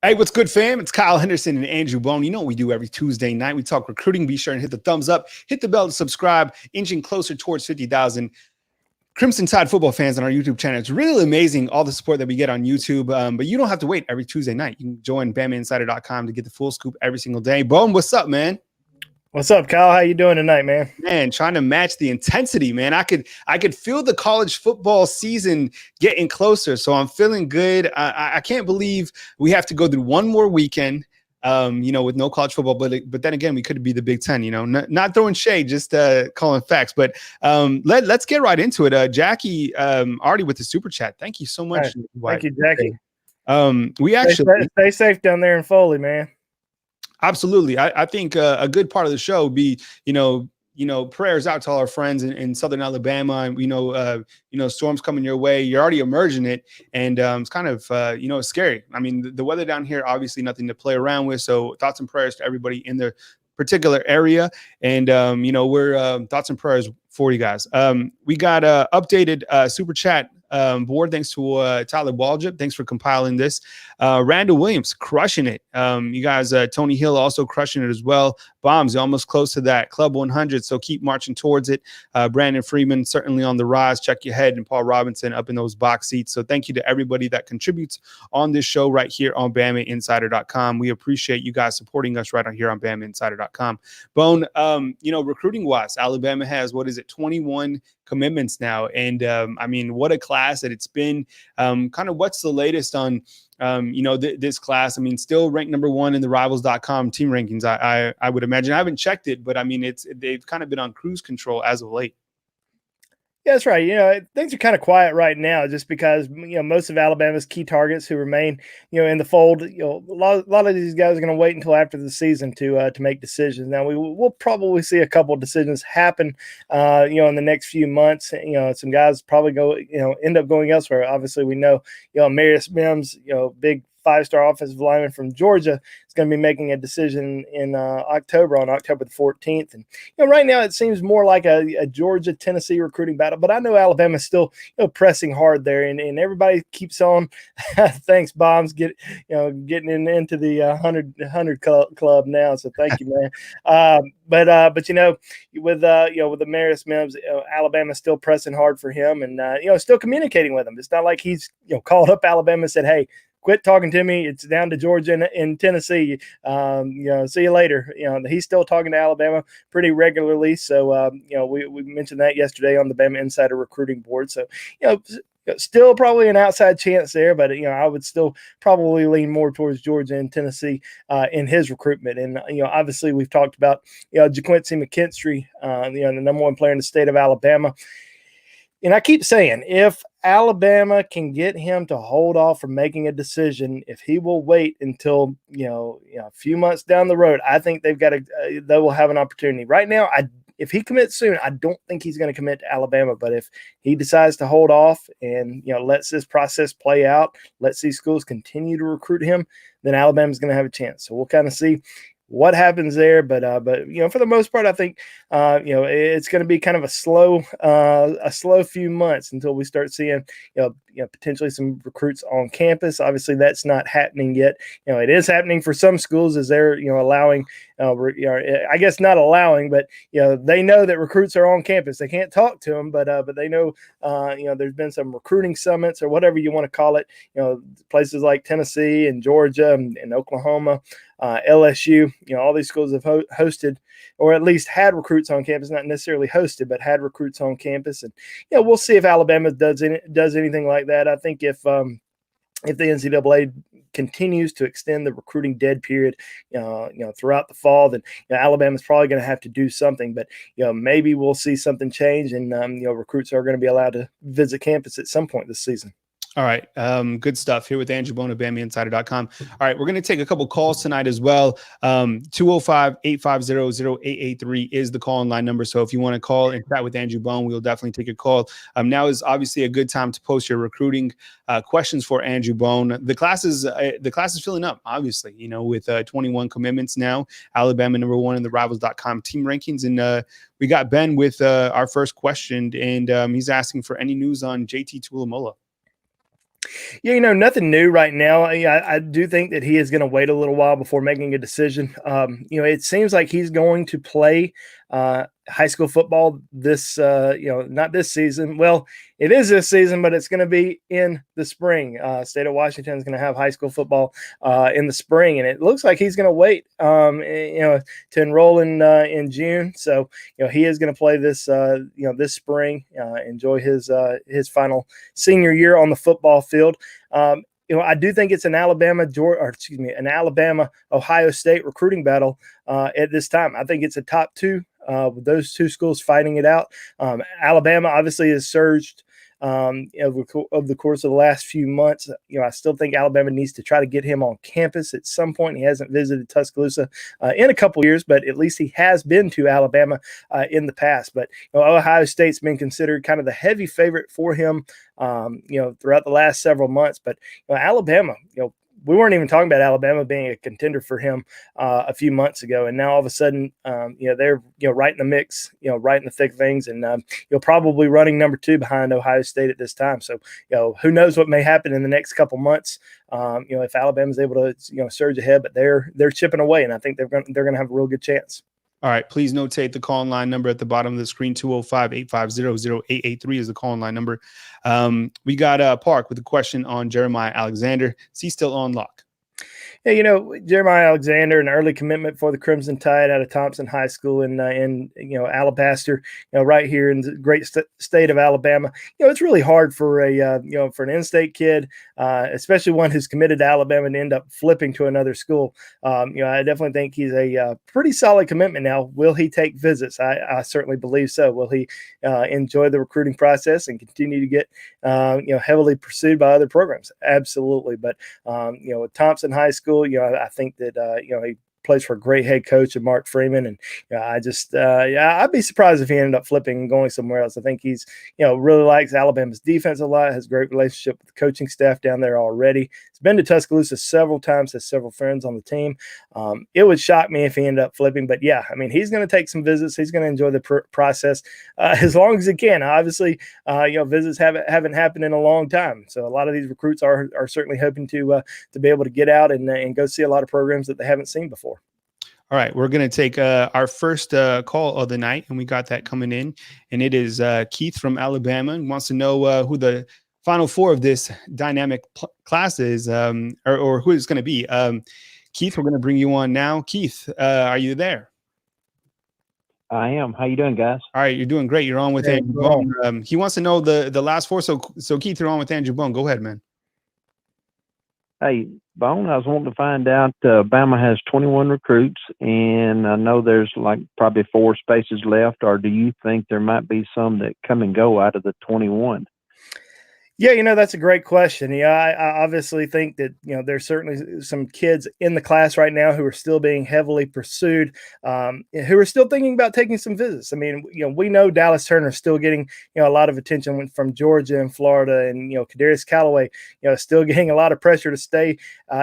Hey, what's good, fam? It's Kyle Henderson and Andrew Bone. You know what we do every Tuesday night. We talk recruiting. Be sure and hit the thumbs up, hit the bell to subscribe, inching closer towards 50,000 Crimson Tide football fans on our YouTube channel. It's really amazing, all the support that we get on YouTube. But you don't have to wait every Tuesday night. You can join BAMAinsider.com to get the full scoop every single day. Bone, what's up, man? What's up, Kyle? How you doing tonight, man? Man, trying to match the intensity, man. I could feel the college football season getting closer, so I'm feeling good. I can't believe we have to go through one more weekend, with no college football. But then again, we could be the Big Ten. Not throwing shade, just calling facts. But let's get right into it. Jackie, already with the super chat. Thank you so much. Right. Thank you, Jackie. We actually stay safe down there in Foley, man. Absolutely. I think a good part of the show would be, prayers out to all our friends in Southern Alabama. And storms coming your way. You're already emerging it. And it's kind of, it's scary. I mean, the weather down here, obviously nothing to play around with. So thoughts and prayers to everybody in the particular area. And, we're thoughts and prayers for you guys. We got updated super chat board. Thanks to Tyler Waldrop. Thanks for compiling this. Randall Williams crushing it. You guys, Tony Hill also crushing it as well. Bombs almost close to that Club 100, so keep marching towards it. Brandon Freeman certainly on the rise. Check your head, and Paul Robinson up in those box seats. So thank you to everybody that contributes on this show right here on BAMAinsider.com. We appreciate you guys supporting us right here on BAMAinsider.com. Bone, recruiting wise, Alabama has 21 commitments now, and what a class that it's been. Kind of what's the latest on this class? I mean, still ranked number one in the rivals.com team rankings. I would imagine. I haven't checked it, but I mean, they've kind of been on cruise control as of late. Yeah, that's right. Things are kind of quiet right now just because, most of Alabama's key targets who remain, in the fold, a lot of these guys are going to wait until after the season to make decisions. Now, we'll probably see a couple of decisions happen, in the next few months. Some guys probably end up going elsewhere. Obviously, we know, Marius Mims, big five-star offensive lineman from Georgia, is going to be making a decision in October, on October the 14th. And right now it seems more like a Georgia-Tennessee recruiting battle, but I know Alabama's still pressing hard there, and everybody keeps on. Thanks, Bombs, getting into the 100 club now. So thank you, man. But with the Marius Mims, Alabama's still pressing hard for him, and still communicating with him. It's not like he's called up Alabama and said, "Hey, quit talking to me. It's down to Georgia and Tennessee. See you later." He's still talking to Alabama pretty regularly. So, we mentioned that yesterday on the Bama Insider recruiting board. So, still probably an outside chance there, but, I would still probably lean more towards Georgia and Tennessee in his recruitment. And, obviously we've talked about, JaQuincy McKinstry, the number one player in the state of Alabama. And I keep saying, if Alabama can get him to hold off from making a decision, if he will wait until a few months down the road, I think they will have an opportunity. Right now, if he commits soon, I don't think he's going to commit to Alabama. But if he decides to hold off and lets this process play out, lets these schools continue to recruit him, then Alabama's going to have a chance. So we'll kind of see what happens there, but for the most part, I think it's going to be kind of a slow few months until we start seeing potentially some recruits on campus. Obviously, that's not happening yet. It is happening for some schools as they're allowing. I guess not allowing, but they know that recruits are on campus. They can't talk to them, but they know there's been some recruiting summits or whatever you want to call it. Places like Tennessee and Georgia and Oklahoma. LSU, all these schools have hosted, or at least had recruits on campus, not necessarily hosted, but had recruits on campus. And we'll see if Alabama does anything like that. I think if the NCAA continues to extend the recruiting dead period, throughout the fall, then Alabama's probably going to have to do something. But maybe we'll see something change, and recruits are going to be allowed to visit campus at some point this season. All right. Good stuff here with Andrew Bone of BAMAinsider.com. All right. We're going to take a couple calls tonight as well. 205-850-0883 is the call-in line number. So if you want to call and chat with Andrew Bone, we'll definitely take your call. Now is obviously a good time to post your recruiting questions for Andrew Bone. The class is filling up, obviously, with 21 commitments now. Alabama number one in the rivals.com team rankings. And we got Ben with our first question, and he's asking for any news on JT Tuilamola. Yeah, nothing new right now. I do think that he is going to wait a little while before making a decision. It seems like he's going to play high school football this, not this season. Well, it is this season, but it's going to be in the spring. State of Washington is going to have high school football in the spring, and it looks like he's going to wait, to enroll in June. So, he is going to play this, this spring. Enjoy his final senior year on the football field. I do think it's an Alabama Ohio State recruiting battle at this time. I think it's a top two with those two schools fighting it out. Alabama obviously has surged over the course of the last few months. I still think Alabama needs to try to get him on campus at some point. He hasn't visited Tuscaloosa in a couple years, but at least he has been to Alabama in the past. But Ohio State's been considered kind of the heavy favorite for him, throughout the last several months. But Alabama, we weren't even talking about Alabama being a contender for him a few months ago, and now all of a sudden, they're right in the mix, right in the thick of things, and probably running number 2 behind Ohio State at this time. So, who knows what may happen in the next couple months? If Alabama's able to surge ahead, but they're chipping away, and I think they're going to have a real good chance. All right, please notate the call line number at the bottom of the screen. 205-850-0883 is the call line number. We got Park with a question on Jeremiah Alexander. Is he still on lock? Yeah, Jeremiah Alexander, an early commitment for the Crimson Tide out of Thompson High School in Alabaster, right here in the great state of Alabama. It's really hard for for an in-state kid, especially one who's committed to Alabama, and end up flipping to another school. I definitely think he's a pretty solid commitment now. Will he take visits? I certainly believe so. Will he enjoy the recruiting process and continue to get heavily pursued by other programs? Absolutely. But with Thompson High School, I think that he plays for a great head coach, and Mark Freeman, and I'd be surprised if he ended up flipping and going somewhere else. I think he's really likes Alabama's defense a lot, has a great relationship with the coaching staff down there already. He's been to Tuscaloosa several times, has several friends on the team. It would shock me if he ended up flipping, but he's going to take some visits. He's going to enjoy the process as long as he can. Obviously, visits haven't happened in a long time, so a lot of these recruits are certainly hoping to be able to get out and go see a lot of programs that they haven't seen before. All right, we're going to take our first call of the night, and we got that coming in, and it is Keith from Alabama. He wants to know who the Final Four of this dynamic class is, or who it's going to be. Keith, we're going to bring you on now. Keith, are you there? I am. How you doing, guys? All right, you're doing great. You're on with Andrew Bone. He wants to know the last four. So Keith, you're on with Andrew Bone. Go ahead, man. Hey, Bone, I was wanting to find out, Bama has 21 recruits, and I know there's probably 4 spaces left, or do you think there might be some that come and go out of the 21? Yeah, that's a great question. I obviously think that, there's certainly some kids in the class right now who are still being heavily pursued, who are still thinking about taking some visits. I mean, we know Dallas Turner is still getting, a lot of attention from Georgia and Florida, and, Kadarius Callaway, still getting a lot of pressure to stay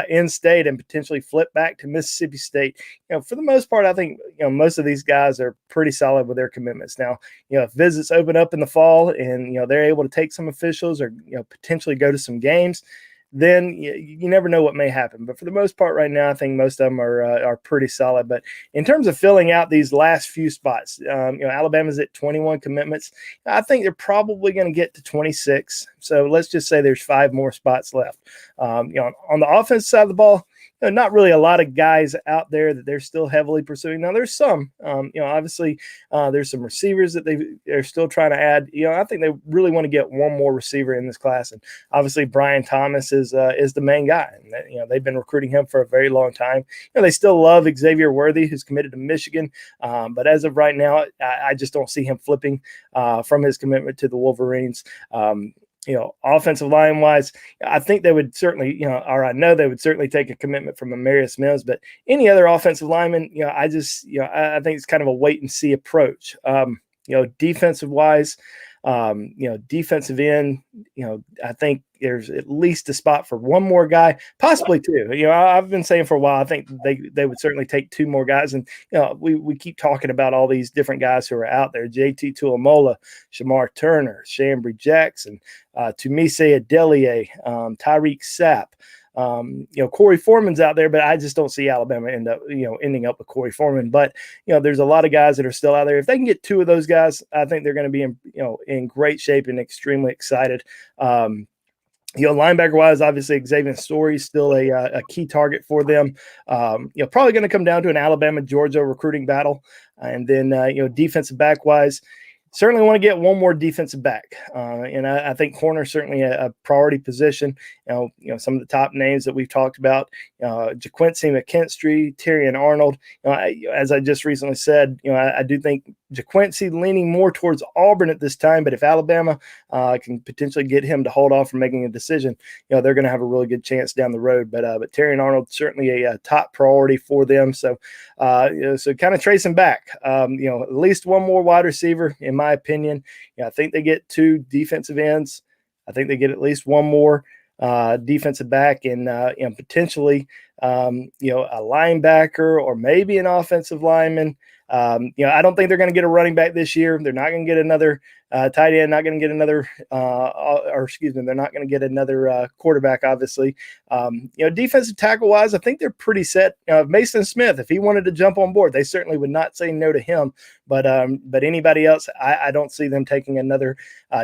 in state and potentially flip back to Mississippi State. For the most part, I think, most of these guys are pretty solid with their commitments. Now, if visits open up in the fall and, they're able to take some officials or, potentially go to some games, then you never know what may happen. But for the most part right now, I think most of them are pretty solid. But in terms of filling out these last few spots, Alabama's at 21 commitments. I think they're probably going to get to 26. So let's just say there's 5 more spots left. On the offensive side of the ball, not really a lot of guys out there that they're still heavily pursuing. Now there's some, obviously there's some receivers that they're still trying to add. I think they really want to get one more receiver in this class, and obviously Brian Thomas is the main guy. And they've been recruiting him for a very long time. They still love Xavier Worthy, who's committed to Michigan, but as of right now, I just don't see him flipping from his commitment to the Wolverines. Offensive line wise, I think they would certainly, or I know they would certainly take a commitment from Amarius Mims, but any other offensive lineman, I think it's kind of a wait and see approach. Defensive wise, Defensive end, I think there's at least a spot for one more guy, possibly two. I've been saying for a while, I think they would certainly take two more guys. And, we keep talking about all these different guys who are out there: JT Tuamola, Shamar Turner, Shambre Jackson, Tunmise Adeleye, Tyreek Sapp. Corey Foreman's out there, but I just don't see Alabama ending up with Corey Foreman. But there's a lot of guys that are still out there. If they can get two of those guys, I think they're going to be in great shape and extremely excited. Linebacker wise, obviously Xavier Story is still a key target for them. Probably going to come down to an Alabama-Georgia recruiting battle, and then defensive back wise, certainly want to get one more defensive back. And I think corner is certainly a priority position. Some of the top names that we've talked about, JaQuincy McKinstry, Terrion Arnold. As I just recently said, I do think JaQuincy leaning more towards Auburn at this time, but if Alabama can potentially get him to hold off from making a decision, they're going to have a really good chance down the road. But Terrion Arnold certainly a top priority for them. So so kind of tracing back, at least one more wide receiver, in my opinion. I think they get two defensive ends. I think they get at least one more defensive back, and potentially a linebacker or maybe an offensive lineman. I don't think they're going to get a running back this year. They're not going to get another tight end, not going to get another, they're not going to get another quarterback, obviously. Defensive tackle wise, I think they're pretty set. Mason Smith, if he wanted to jump on board, they certainly would not say no to him. But anybody else, I don't see them taking another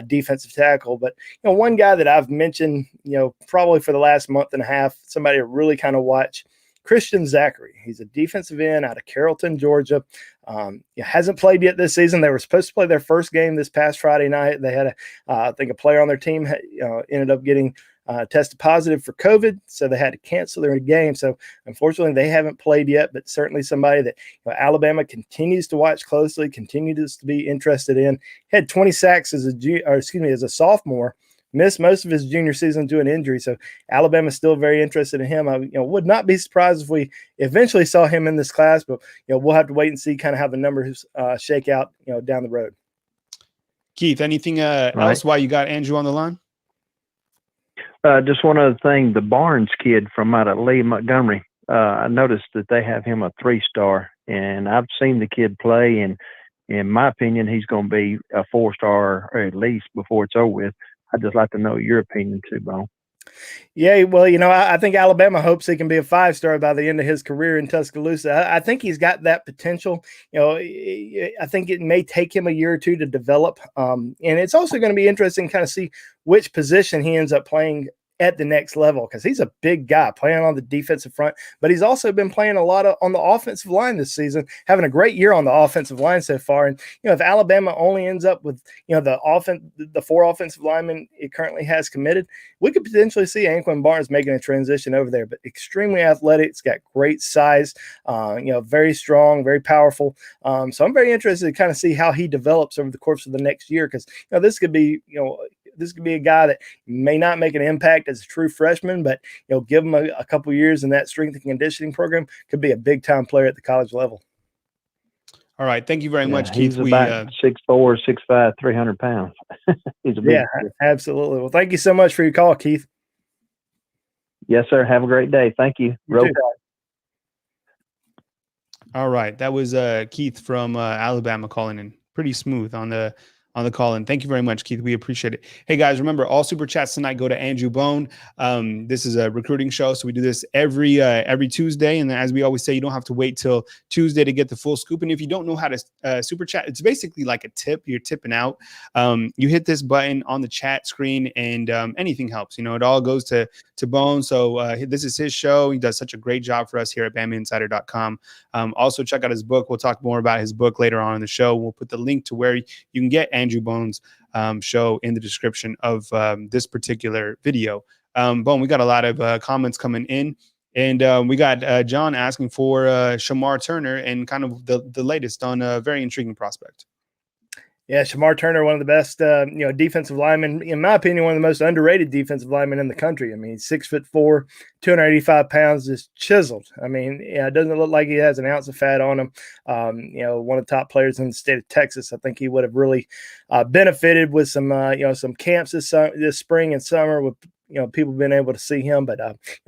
defensive tackle. But one guy that I've mentioned, probably for the last month and a half, somebody to really kind of watch, Christian Zachary. He's a defensive end out of Carrollton, Georgia. Hasn't played yet this season. They were supposed to play their first game this past Friday night. They had I think a player on their team ended up getting tested positive for COVID, so they had to cancel their game. So unfortunately, they haven't played yet, but certainly somebody that Alabama continues to watch closely, continues to be interested in. Had 20 sacks as a sophomore. Missed most of his junior season due to an injury, so Alabama's still very interested in him. I would not be surprised if we eventually saw him in this class, but we'll have to wait and see kind of how the numbers shake out down the road. Keith, anything else while you got Andrew on the line? Just one other thing, the Barnes kid from out of Lee Montgomery. I noticed that they have him a 3-star, and I've seen the kid play, and in my opinion, he's going to be a 4-star or at least before it's over with. I'd just like to know your opinion too, Bo. Yeah, well, I think Alabama hopes he can be a 5-star by the end of his career in Tuscaloosa. I think he's got that potential. I think it may take him a year or two to develop. And it's also going to be interesting to kind of see which position he ends up playing at the next level, because he's a big guy playing on the defensive front, but he's also been playing a lot on the offensive line this season, having a great year on the offensive line so far. And if Alabama only ends up with the 4 offensive linemen it currently has committed, we could potentially see Anquon Barnes making a transition over there. But extremely athletic, it's got great size, very strong, very powerful. So I'm very interested to kind of see how he develops over the course of the next year, because this could be a guy that may not make an impact as a true freshman, but give him a couple years in that strength and conditioning program, could be a big time player at the college level. All right, thank you very much, Keith. He's about 6'4", 6'5", 300 pounds. He's a big kid. Absolutely. Well, thank you so much for your call, Keith. Yes, sir. Have a great day. Thank you. All right, that was Keith from Alabama calling in. Pretty smooth on the call. And thank you very much, Keith. We appreciate it. Hey guys, remember, all super chats tonight go to Andrew Bone. This is a recruiting show, so we do this every Tuesday. And as we always say, you don't have to wait till Tuesday to get the full scoop. And if you don't know how to super chat, it's basically like a tip. You're tipping out. You hit this button on the chat screen, and anything helps. It all goes to Bone. So this is his show. He does such a great job for us here at BamaInsider.com. Also check out his book. We'll talk more about his book later on in the show. We'll put the link to where you can get Andrew Bone's show in the description of this particular video. Bone, we got a lot of comments coming in, and we got John asking for Shamar Turner and kind of the latest on a very intriguing prospect. Yeah, Shamar Turner, one of the best, defensive linemen, in my opinion, one of the most underrated defensive linemen in the country. I mean, he's 6'4", 285 pounds, just chiseled. I mean, yeah, it doesn't look like he has an ounce of fat on him. One of the top players in the state of Texas. I think he would have really benefited with some camps this spring and summer with people being able to see him, but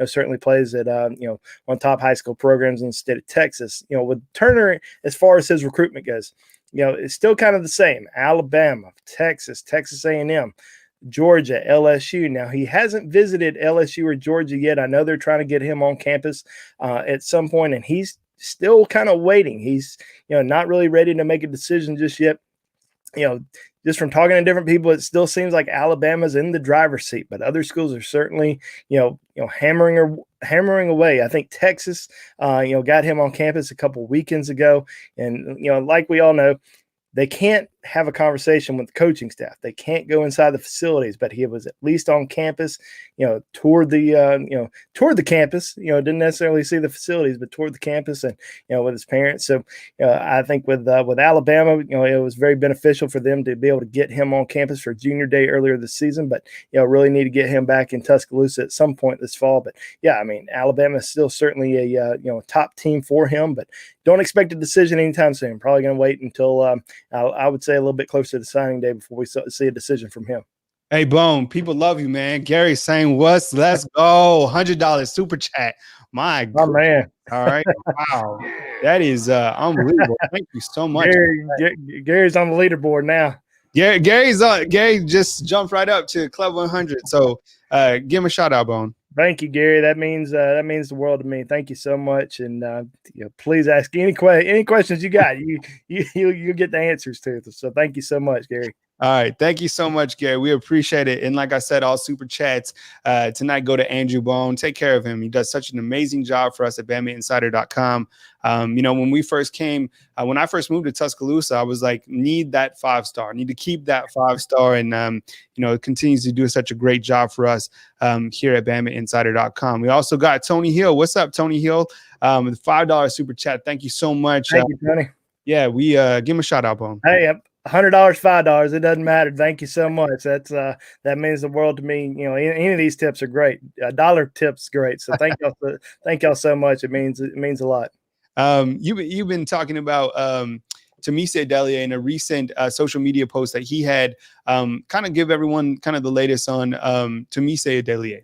certainly plays at one of the top high school programs in the state of Texas. With Turner, as far as his recruitment goes, it's still kind of the same. Alabama, Texas, Texas A&M, Georgia, LSU. Now, he hasn't visited LSU or Georgia yet. I know they're trying to get him on campus at some point, and he's still kind of waiting. He's, not really ready to make a decision just yet. Just from talking to different people, it still seems like Alabama's in the driver's seat, but other schools are certainly, hammering away. I think Texas, got him on campus a couple weekends ago. And, like we all know, they can't have a conversation with the coaching staff. They can't go inside the facilities, but he was at least on campus, toured the campus, didn't necessarily see the facilities, but toured the campus and, with his parents. So, I think with Alabama, it was very beneficial for them to be able to get him on campus for junior day earlier this season, but, really need to get him back in Tuscaloosa at some point this fall. But yeah, I mean, Alabama is still certainly a, top team for him, but don't expect a decision anytime soon. Probably going to wait until, I would say a little bit closer to signing day before we see a decision from him. Hey, Bone, people love you, man. Gary's saying, let's go. $100 super chat. My man. All right. Wow. That is unbelievable. Thank you so much. Gary's on the leaderboard now. Gary just jumped right up to Club 100. So give him a shout out, Bone. Thank you, Gary. That means the world to me. Thank you so much. And please ask any questions you got. You get the answers to. So thank you so much, Gary. All right. Thank you so much, Gary. We appreciate it. And like I said, all super chats tonight go to Andrew Bone. Take care of him. He does such an amazing job for us at BAMAinsider.com. When we first came, when I first moved to Tuscaloosa, I was like, need that 5-star, need to keep that 5-star. And, it continues to do such a great job for us here at BAMAinsider.com. We also got Tony Hill. What's up, Tony Hill? With $5 super chat. Thank you so much. Thank you, Tony. Yeah, we give him a shout out, Bone. Hey, $100, $5, it doesn't matter. Thank you so much. That means the world to me. Any of these tips are great. $1 tips great. So thank y'all so much. It means a lot. You've been talking about Tunmise Adeleye in a recent social media post that he had. Kind of give everyone kind of the latest on Tunmise Adeleye.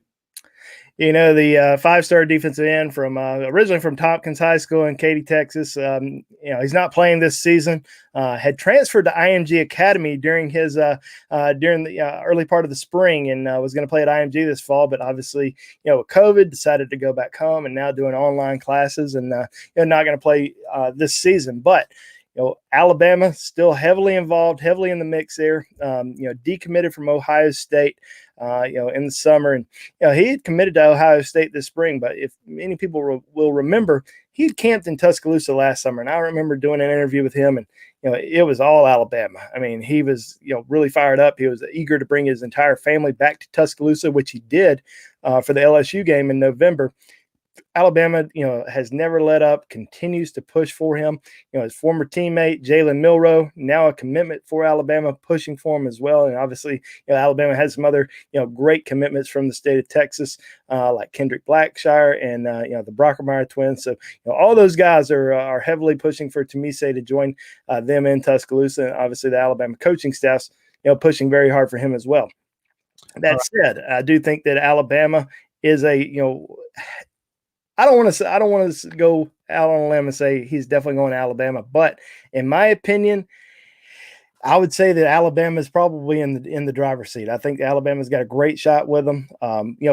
The 5-star defensive end from originally from Tompkins High School in Katy, Texas. He's not playing this season. Had transferred to IMG Academy during his during the early part of the spring, and was going to play at IMG this fall. But obviously, with COVID, decided to go back home and now doing online classes and not going to play this season. But Alabama still heavily involved, heavily in the mix there. Decommitted from Ohio State. In the summer, and he had committed to Ohio State this spring. But if many people will remember, he had camped in Tuscaloosa last summer, and I remember doing an interview with him, and it was all Alabama. I mean, he was really fired up. He was eager to bring his entire family back to Tuscaloosa, which he did for the LSU game in November. Alabama, has never let up, continues to push for him. His former teammate, Jalen Milroe, now a commitment for Alabama, pushing for him as well. And obviously, Alabama has some other, great commitments from the state of Texas, like Kendrick Blackshire and, the Brockermeyer twins. So, all those guys are heavily pushing for Tunmise to join them in Tuscaloosa. And obviously, the Alabama coaching staff's, pushing very hard for him as well. That said, I do think that Alabama is I don't want to go out on a limb and say he's definitely going to Alabama, but in my opinion, I would say that Alabama is probably in the driver's seat. I think Alabama's got a great shot with them.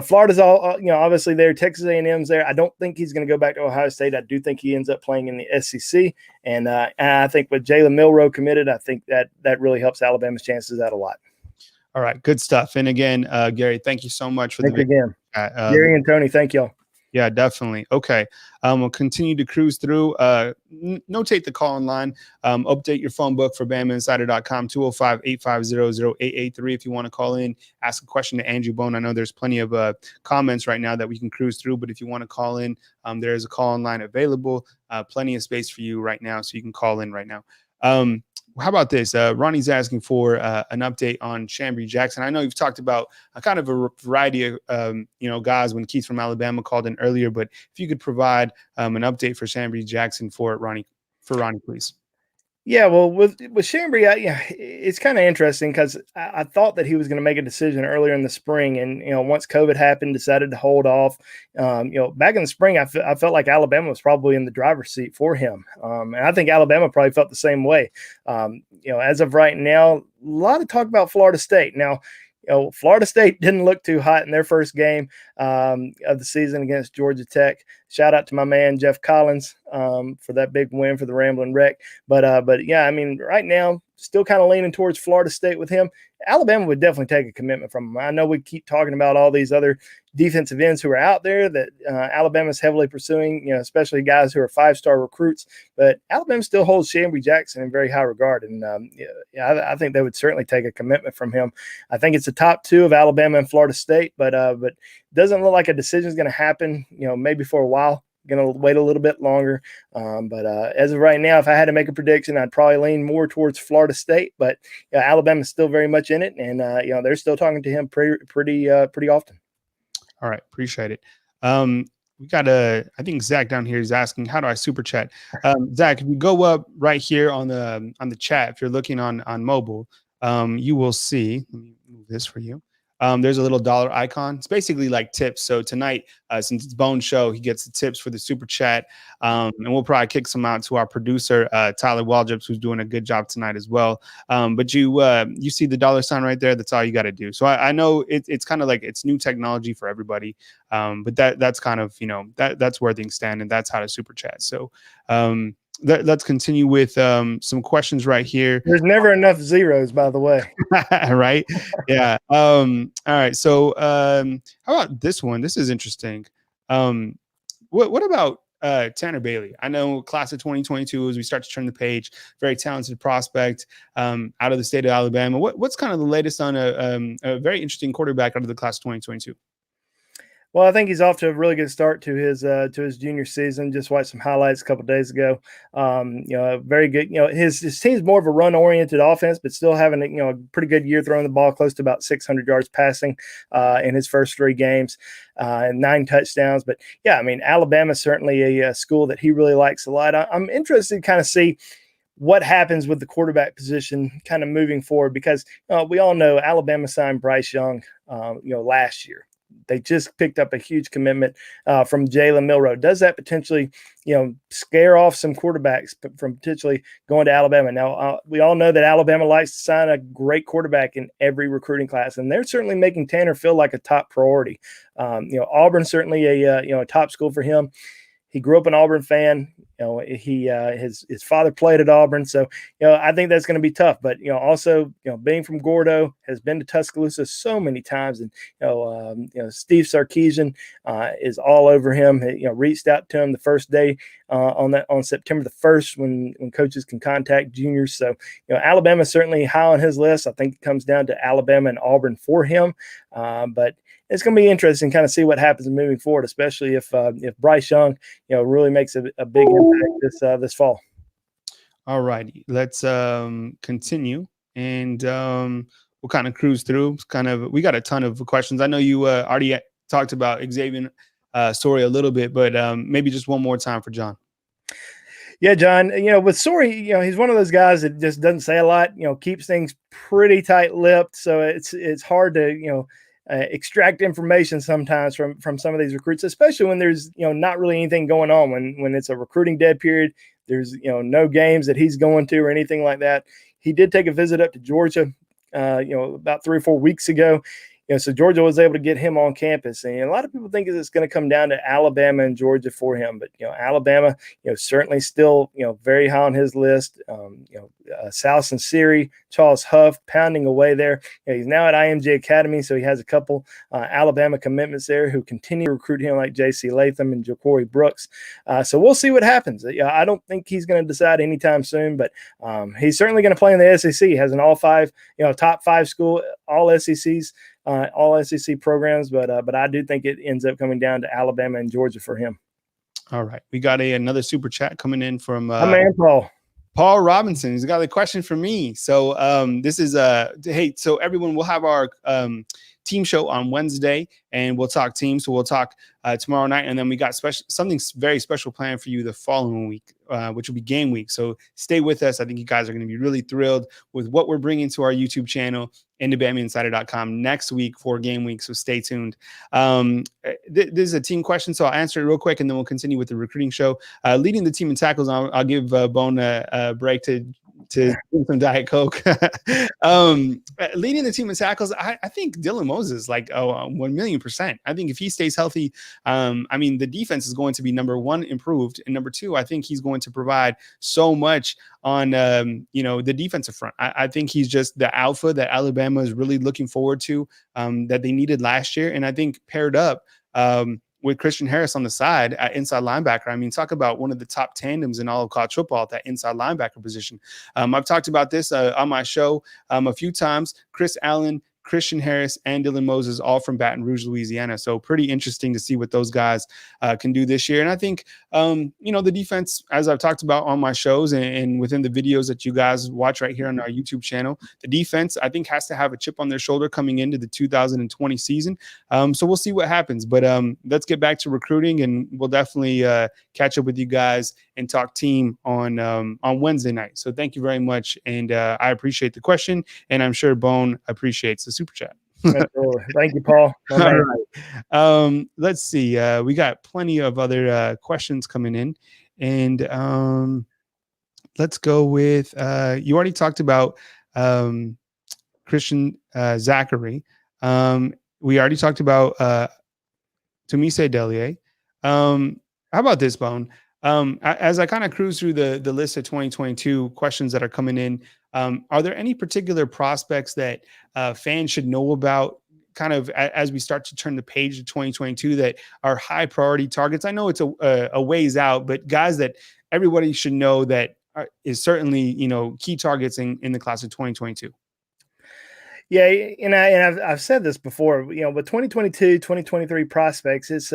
Florida's all obviously there. Texas A&M's there. I don't think he's going to go back to Ohio State. I do think he ends up playing in the SEC, and I think with Jalen Milroe committed, I think that really helps Alabama's chances out a lot. All right, good stuff. And again, Gary, thank you so much for the again, Gary and Tony. Thank y'all. Yeah, definitely. Okay. We'll continue to cruise through. Notate the call in line. Update your phone book for BAMAinsider.com, 205-850-0883 if you want to call in, ask a question to Andrew Bone. I know there's plenty of comments right now that we can cruise through, but if you want to call in, there is a call in line available. Plenty of space for you right now, so you can call in right now. how about this? Ronnie's asking for an update on Shambre Jackson. I know you've talked about a kind of a variety of guys when Keith from Alabama called in earlier, but if you could provide an update for Shambre Jackson for Ronnie, please. Yeah, well, with Shambre, yeah, it's kind of interesting because I thought that he was going to make a decision earlier in the spring, and once COVID happened, decided to hold off. Back in the spring, I felt like Alabama was probably in the driver's seat for him, and I think Alabama probably felt the same way. As of right now, a lot of talk about Florida State now. Florida State didn't look too hot in their first game of the season against Georgia Tech. Shout out to my man Jeff Collins for that big win for the Ramblin' Wreck. But yeah, I mean, right now, still kind of leaning towards Florida State with him. Alabama would definitely take a commitment from him. I know we keep talking about all these other defensive ends who are out there that Alabama's heavily pursuing, especially guys who are 5-star recruits. But Alabama still holds Shambre Jackson in very high regard. And I think they would certainly take a commitment from him. I think it's the top 2 of Alabama and Florida State, but doesn't look like a decision is going to happen, maybe for a while. Going to wait a little bit longer. But as of right now, if I had to make a prediction, I'd probably lean more towards Florida State. But Alabama's still very much in it, and they're still talking to him pretty often. All right, appreciate it. We got I think Zach down here is asking, how do I super chat? Zach, if you go up right here on the chat, if you're looking on mobile, you will see. Let me move this for you. There's a little dollar icon. It's basically like tips. So tonight, since it's Bone's show, he gets the tips for the super chat. And we'll probably kick some out to our producer, Tyler Waldrips, who's doing a good job tonight as well. But you see the dollar sign right there. That's all you got to do. So I know it's kind of like it's new technology for everybody. But that's kind of, that's where things stand, and that's how to super chat. So let's continue with some questions right here. There's never enough zeros, by the way. Right? Yeah. All right. So how about this one? This is interesting. What about Tanner Bailey? I know class of 2022, as we start to turn the page, very talented prospect out of the state of Alabama. What's kind of the latest on a very interesting quarterback out of the class of 2022? Well, I think he's off to a really good start to his junior season. Just watched some highlights a couple of days ago. Very good. His team's more of a run-oriented offense, but still having a pretty good year throwing the ball, close to about 600 yards passing in his first 3 games, and 9 touchdowns. But yeah, I mean, Alabama's certainly a school that he really likes a lot. I'm interested to kind of see what happens with the quarterback position kind of moving forward, because we all know Alabama signed Bryce Young, last year. They just picked up a huge commitment from Jalen Milroe. Does that potentially, scare off some quarterbacks from potentially going to Alabama? Now, we all know that Alabama likes to sign a great quarterback in every recruiting class, and they're certainly making Tanner feel like a top priority. Auburn's certainly a top school for him. He grew up an Auburn fan. His father played at Auburn, so I think that's going to be tough. But also being from Gordo, has been to Tuscaloosa so many times, and Steve Sarkisian is all over him. Reached out to him the first day on September the 1st when coaches can contact juniors. So Alabama's certainly high on his list. I think it comes down to Alabama and Auburn for him, but it's going to be interesting kind of see what happens moving forward, especially if Bryce Young, really makes a big impact this fall. All righty, let's continue, and we'll kind of cruise through. We got a ton of questions. I know you already talked about Xavier Story a little bit, but maybe just one more time for John. Yeah, John, with Story, he's one of those guys that just doesn't say a lot, keeps things pretty tight-lipped. So it's hard to, extract information sometimes from some of these recruits, especially when there's not really anything going on, when it's a recruiting dead period. There's no games that he's going to or anything like that. He did take a visit up to Georgia about 3 or 4 weeks ago. So Georgia was able to get him on campus, and a lot of people think it's going to come down to Alabama and Georgia for him. But Alabama, certainly still very high on his list. Sal Sinceri, Charles Huff pounding away there. He's now at IMG Academy, so he has a couple Alabama commitments there who continue to recruit him, like J.C. Latham and Ja'Cory Brooks. So we'll see what happens. I don't think he's going to decide anytime soon, but he's certainly going to play in the SEC. He has an top 5 school, all SECs. All SEC programs, but I do think it ends up coming down to Alabama and Georgia for him. All right, we got another super chat coming in from my man Paul. Paul Robinson, he's got a question for me. So this is hey, so everyone, we'll have our team show on Wednesday, and we'll talk team. So we'll talk tomorrow night, and then we got something very special planned for you the following week, which will be game week. So stay with us. I think you guys are going to be really thrilled with what we're bringing to our YouTube channel and to BAMAinsider.com next week for game week. So stay tuned. This is a team question, so I'll answer it real quick, and then we'll continue with the recruiting show. Leading the team in tackles, I'll give Bone a break to drink some Diet Coke. Leading the team in tackles, I think Dylan Moses, like 1,000,000%. I think if he stays healthy, I mean, the defense is going to be number one, improved, and number two, I think he's going to provide so much on the defensive front. I think he's just the alpha that Alabama is really looking forward to, that they needed last year, and I think paired up with Christian Harris on the side at inside linebacker. I mean, talk about one of the top tandems in all of college football at that inside linebacker position. I've talked about this on my show a few times. Chris Allen, Christian Harris, and Dylan Moses, all from Baton Rouge, Louisiana. So pretty interesting to see what those guys can do this year. And I think, the defense, as I've talked about on my shows and within the videos that you guys watch right here on our YouTube channel, the defense, I think, has to have a chip on their shoulder coming into the 2020 season. So we'll see what happens. But let's get back to recruiting, and we'll definitely catch up with you guys and talk team on Wednesday night. So thank you very much. And I appreciate the question, and I'm sure Bone appreciates the super chat. Thank you, Paul. All right. Let's see. We got plenty of other questions coming in, and let's go with you already talked about Christian Zachary. We already talked about Tunmise Adeleye. How about this, Bone? As I kind of cruise through the list of 2022 questions that are coming in, are there any particular prospects that fans should know about kind of as we start to turn the page to 2022 that are high priority targets? I know it's a ways out, but guys that everybody should know that is certainly, key targets in the class of 2022. Yeah, and I've said this before, with 2022, 2023 prospects, it's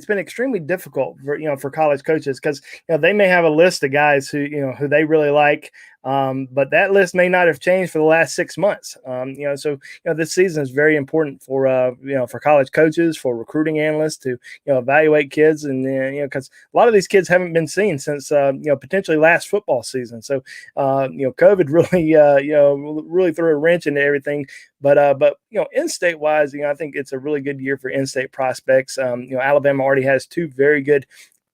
been extremely difficult for college coaches because they may have a list of guys who they really like, but that list may not have changed for the last 6 months. So this season is very important for for college coaches, for recruiting analysts to evaluate kids, and because a lot of these kids haven't been seen since potentially last football season. So COVID really threw a wrench into everything. But in-state wise, I think it's a really good year for in-state prospects. Alabama already has two very good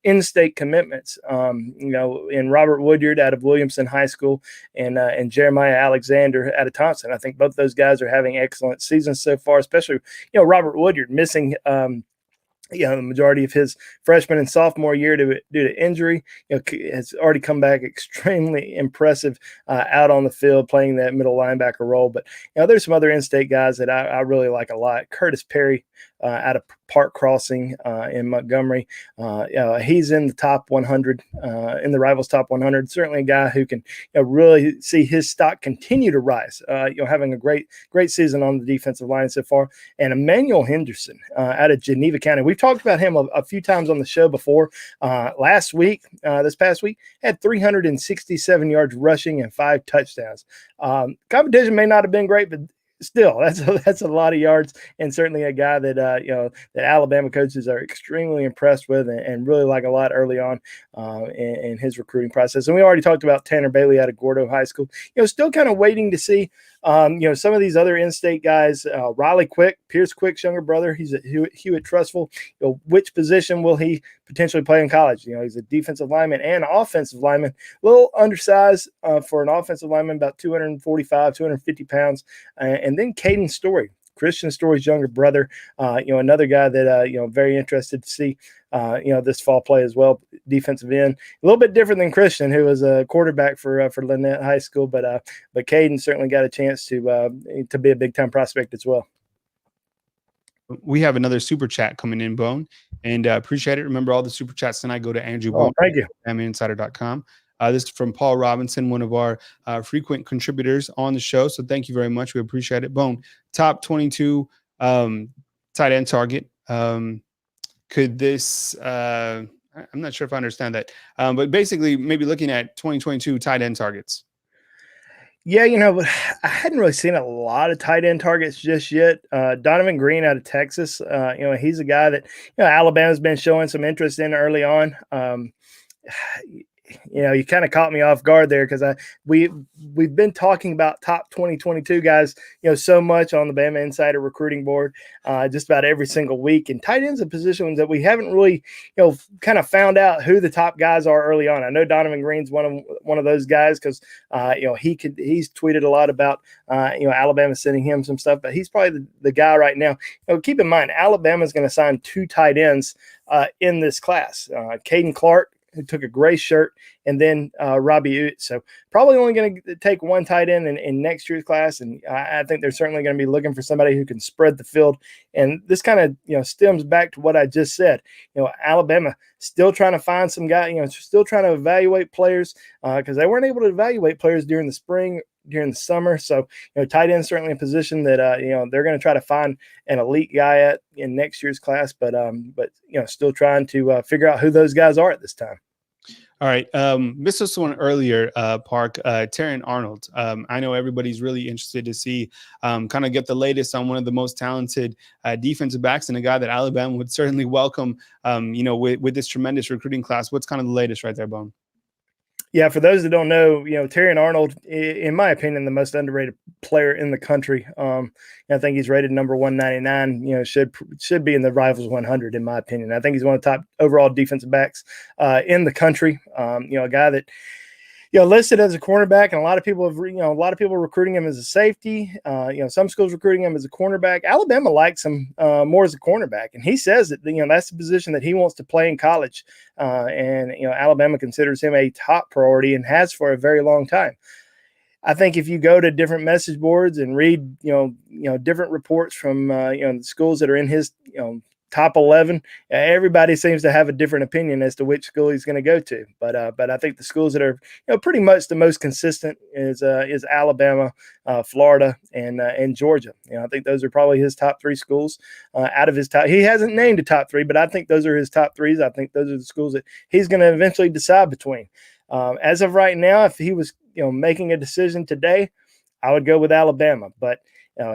in-state commitments, in Robert Woodyard out of Williamson High School and Jeremiah Alexander out of Thompson. I think both those guys are having excellent seasons so far, especially, Robert Woodyard missing the majority of his freshman and sophomore year due to injury, has already come back extremely impressive out on the field playing that middle linebacker role. But there's some other in-state guys that I really like a lot. Curtis Perry out of Park Crossing in Montgomery. He's in the top 100, in the Rivals top 100. Certainly a guy who can really see his stock continue to rise. Having a great season on the defensive line so far. And Emmanuel Henderson out of Geneva County. We've talked about him a few times on the show before. This past week, had 367 yards rushing and 5 touchdowns. Competition may not have been great, but still, that's a lot of yards, and certainly a guy that that Alabama coaches are extremely impressed with and really like a lot early on in his recruiting process. And we already talked about Tanner Bailey out of Gordo High School. Still kind of waiting to see some of these other in-state guys. Riley Quick, Pierce Quick's younger brother. He's at Hewitt Trustful. Which position will he potentially play in college? He's a defensive lineman and offensive lineman. A little undersized for an offensive lineman, about 245, 250 pounds. And then Caden Story, Christian Story's younger brother, another guy that, very interested to see, this fall play as well, defensive end. A little bit different than Christian, who was a quarterback for Lynette High School, but Caden certainly got a chance to be a big-time prospect as well. We have another super chat coming in, Bone, and appreciate it. Remember, all the super chats tonight go to Andrew Bone. Thank you. BAMAinsider.com. This is from Paul Robinson, one of our frequent contributors on the show. So thank you very much. We appreciate it. Bone, top 22 tight end target. Could this, I'm not sure if I understand that. But basically, maybe looking at 2022 tight end targets. Yeah, I hadn't really seen a lot of tight end targets just yet. Donovan Green out of Texas, he's a guy that Alabama's been showing some interest in early on. You kind of caught me off guard there because we've been talking about top 2022 guys, so much on the Bama Insider recruiting board, just about every single week. And tight ends a position that we haven't really, kind of found out who the top guys are early on. I know Donovan Green's one of those guys because he's tweeted a lot about Alabama sending him some stuff, but he's probably the guy right now. Keep in mind, Alabama's going to sign 2 tight ends in this class. Caden Clark, who took a gray shirt, and then Robbie Oott. So probably only going to take 1 tight end in next year's class. And I think they're certainly going to be looking for somebody who can spread the field. And this kind of, stems back to what I just said. Alabama still trying to find some guy, still trying to evaluate players because they weren't able to evaluate players during the spring, during the summer. So, tight end certainly a position that, they're going to try to find an elite guy in next year's class, but still trying to figure out who those guys are at this time. All right. Missed this one earlier, Park, Terran Arnold. I know everybody's really interested to see kind of get the latest on one of the most talented defensive backs and a guy that Alabama would certainly welcome, with this tremendous recruiting class. What's kind of the latest right there, Bone? Yeah, for those that don't know, Terran Arnold, in my opinion, the most underrated player in the country. I think he's rated number 199. Should be in the Rivals 100, in my opinion. I think he's one of the top overall defensive backs in the country. A guy that listed as a cornerback, and a lot of people recruiting him as a safety. Some schools recruiting him as a cornerback. Alabama likes him more as a cornerback, and he says that that's the position that he wants to play in college. And Alabama considers him a top priority and has for a very long time. I think if you go to different message boards and read different reports from the schools that are in his top 11, everybody seems to have a different opinion as to which school he's going to go to. But I think the schools that are pretty much the most consistent is Alabama, Florida, and Georgia. I think those are probably his top 3 schools out of his top. He hasn't named a top 3, but I think those are his top 3s. I think those are the schools that he's going to eventually decide between. As of right now, if he was making a decision today, I would go with Alabama. But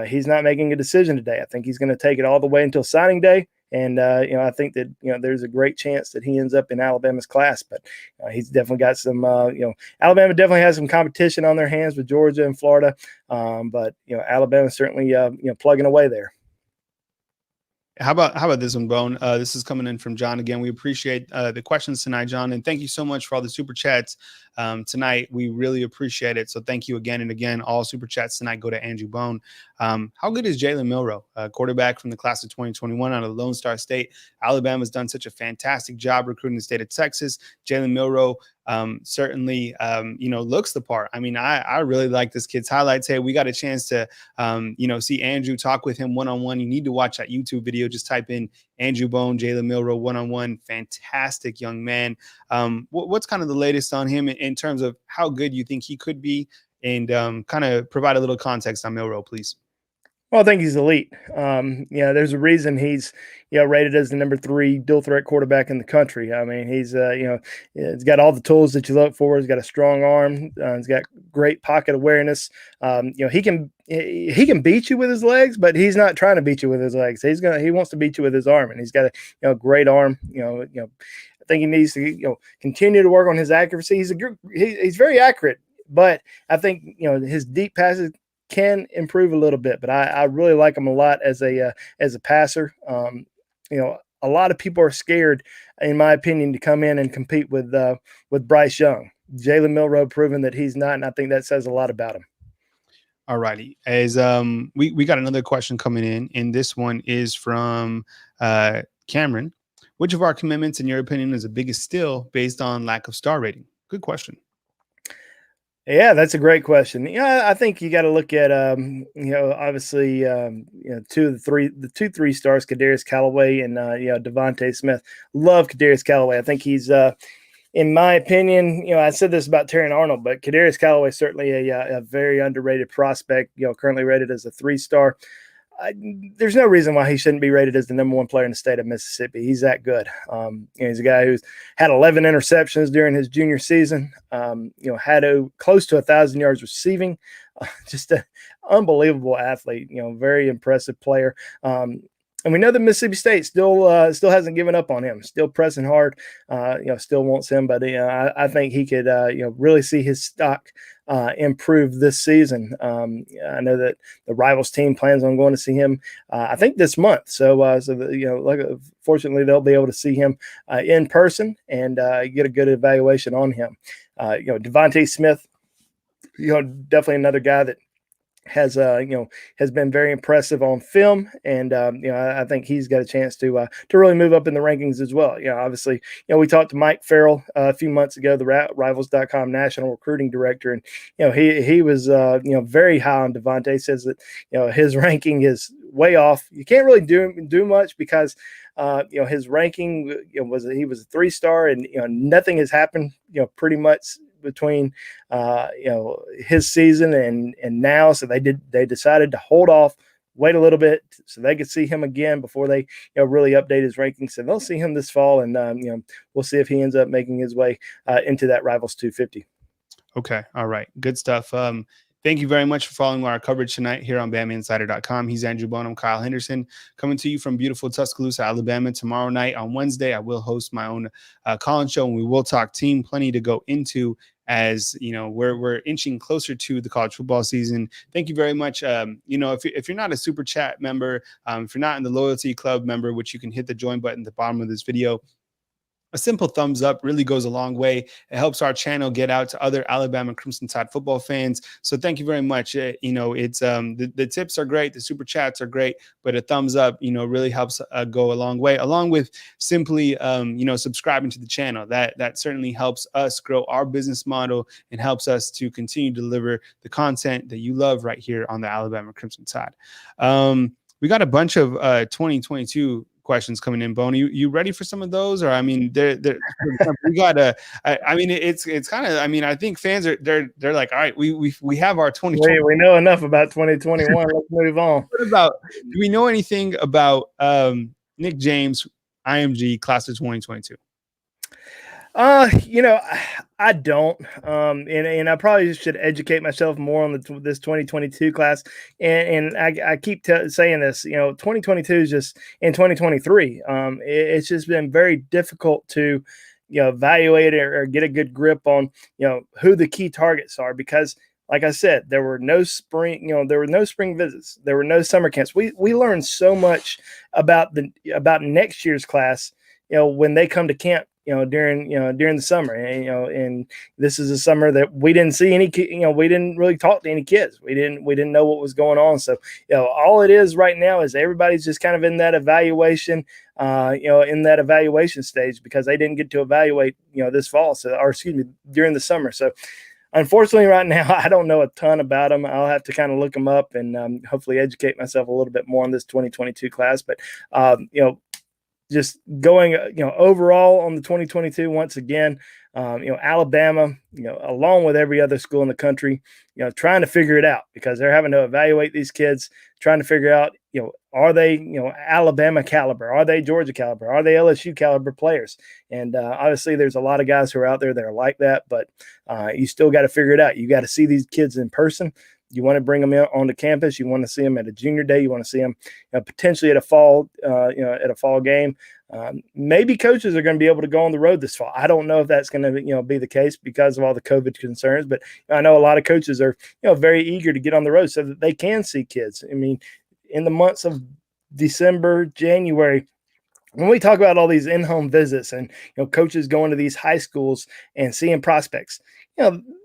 he's not making a decision today. I think he's going to take it all the way until signing day. And, I think that, there's a great chance that he ends up in Alabama's class, but he's definitely got some, Alabama definitely has some competition on their hands with Georgia and Florida. But Alabama certainly, plugging away there. How about this one, Bone? This is coming in from John again. We appreciate the questions tonight, John, and thank you so much for all the super chats tonight. We really appreciate it. So thank you again and again. All super chats tonight go to Andrew Bone. How good is Jalen Milroe, quarterback from the class of 2021 out of Lone Star State? Alabama's done such a fantastic job recruiting the state of Texas. Jalen Milroe certainly, looks the part. I mean, I really like this kid's highlights. Hey, we got a chance to, see Andrew, talk with him one-on-one. You need to watch that YouTube video. Just type in Andrew Bone, Jalen Milroe one-on-one. Fantastic young man. What's kind of the latest on him in terms of how good you think he could be, and kind of provide a little context on Milroe, please? Well, I think he's elite. There's a reason he's, rated as the number 3 dual threat quarterback in the country. I mean, he's, he's got all the tools that you look for. He's got a strong arm. He's got great pocket awareness. He can beat you with his legs, but he's not trying to beat you with his legs. He wants to beat you with his arm, and he's got a great arm. I think he needs to, continue to work on his accuracy. He's very accurate, but I think, his deep passes can improve a little bit, but I really like him a lot as a passer. A lot of people are scared, in my opinion, to come in and compete with Bryce Young. Jalen Milroe proven that he's not, and I think that says a lot about him. All righty. As we got another question coming in, and this one is from Cameron. Which of our commitments, in your opinion, is the biggest steal based on lack of star rating? Good question. Yeah, that's a great question. I think you got to look at, obviously, 2 of the 3 stars, Kadarius Callaway and, Devontae Smith. Love Kadarius Callaway. I think he's, in my opinion, I said this about Terran Arnold, but Kadarius Callaway is certainly a very underrated prospect, currently rated as a 3-star. there's no reason why he shouldn't be rated as the number one player in the state of Mississippi. He's that good. He's a guy who's had 11 interceptions during his junior season. Had close to 1,000 yards receiving. Just an unbelievable athlete. Very impressive player. And we know that Mississippi State still hasn't given up on him. Still pressing hard. Still wants him. But I think he could really see his stock improve this season. I know that the Rivals team plans on going to see him. I think this month. Fortunately they'll be able to see him in person and get a good evaluation on him. Devontae Smith. Definitely another guy that has been very impressive on film, and I think he's got a chance to really move up in the rankings as well. Obviously, we talked to Mike Farrell a few months ago, the Rivals.com national recruiting director, and he was very high on Devontae. Says that his ranking is way off. You can't really do much because his ranking he was a 3-star, and nothing has happened pretty much between his season and now, so they decided to hold off, wait a little bit so they could see him again before they really update his rankings. So they'll see him this fall, and we'll see if he ends up making his way into that Rivals 250. Okay, all right, good stuff. Thank you very much for following our coverage tonight here on BamaInsider.com. He's Andrew Bone. I'm Kyle Henderson, coming to you from beautiful Tuscaloosa, Alabama. Tomorrow night on Wednesday, I will host my own call-in show, and we will talk team. Plenty to go into as we're inching closer to the college football season. Thank you very much. If you're not a super chat member, if you're not in the loyalty club member, which you can hit the join button at the bottom of this video, a simple thumbs up really goes a long way. It helps our channel get out to other Alabama Crimson Tide football fans. So thank you very much. It's the tips are great. The super chats are great, but a thumbs up, really helps go a long way, along with simply, subscribing to the channel. That certainly helps us grow our business model and helps us to continue to deliver the content that you love right here on the Alabama Crimson Tide. We got a bunch of 2022 questions coming in, Boney. You ready for some of those? Or we got it's kind of, I think fans are they're like, all right, we have our 2020. We know enough about 2021. Let's move on. Do we know anything about Nick James, IMG class of 2022? I don't, and I probably should educate myself more on this 2022 class. And I keep saying this, 2022 is just in 2023. It's just been very difficult to, evaluate or get a good grip on, who the key targets are, because like I said, there were no spring visits. There were no summer camps. We learned so much about next year's class, when they come to camp, during the summer, and this is a summer that we didn't see any, we didn't really talk to any kids. We didn't know what was going on. So, all it is right now is everybody's just kind of in that evaluation, stage, because they didn't get to evaluate, this fall. So, during the summer. So, unfortunately, right now, I don't know a ton about them. I'll have to kind of look them up and hopefully educate myself a little bit more on this 2022 class. But, just going, overall on the 2022, once again, Alabama, along with every other school in the country, trying to figure it out, because they're having to evaluate these kids, trying to figure out, are they, Alabama caliber? Are they Georgia caliber? Are they LSU caliber players? And obviously there's a lot of guys who are out there that are like that, but you still got to figure it out. You got to see these kids in person. You want to bring them on the campus. You want to see them at a junior day. You want to see them potentially at a fall, game. Maybe coaches are going to be able to go on the road this fall. I don't know if that's going to, be the case because of all the COVID concerns, but I know a lot of coaches are, very eager to get on the road so that they can see kids. In the months of December, January, when we talk about all these in-home visits and, coaches going to these high schools and seeing prospects,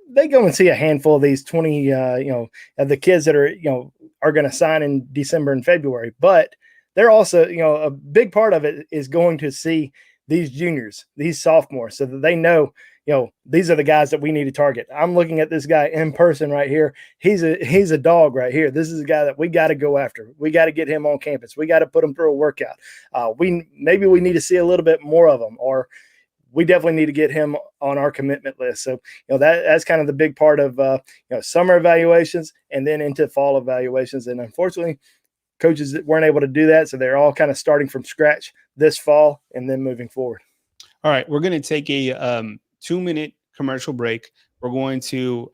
they go and see a handful of these 20, of the kids that are going to sign in December and February. But they're also, a big part of it is going to see these juniors, these sophomores, so that they know, these are the guys that we need to target. I'm looking at this guy in person right here. He's a dog right here. This is a guy that we got to go after. We got to get him on campus. We got to put him through a workout. Maybe we need to see a little bit more of him, or we definitely need to get him on our commitment list. So, that's kind of the big part of, summer evaluations and then into fall evaluations. And unfortunately, coaches that weren't able to do that. So they're all kind of starting from scratch this fall and then moving forward. All right. We're going to take a 2-minute commercial break. We're going to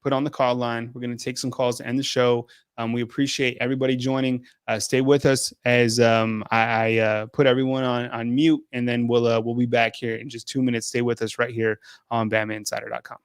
put on the call line. We're going to take some calls to end the show. We appreciate everybody joining. Stay with us as I put everyone on mute, and then we'll be back here in just 2 minutes. Stay with us right here on BAMAinsider.com.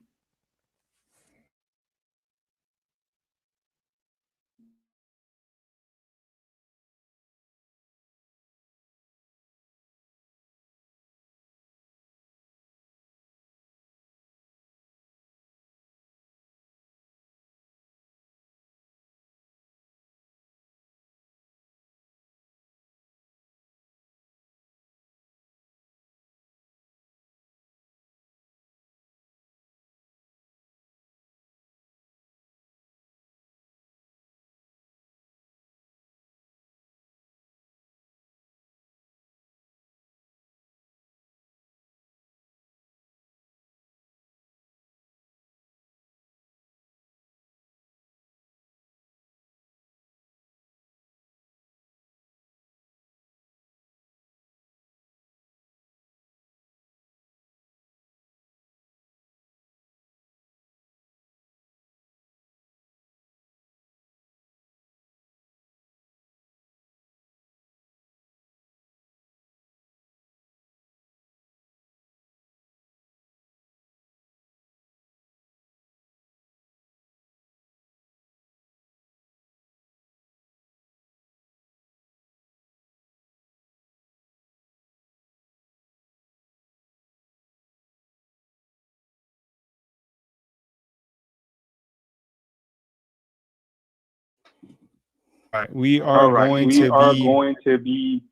All right, we are going to be.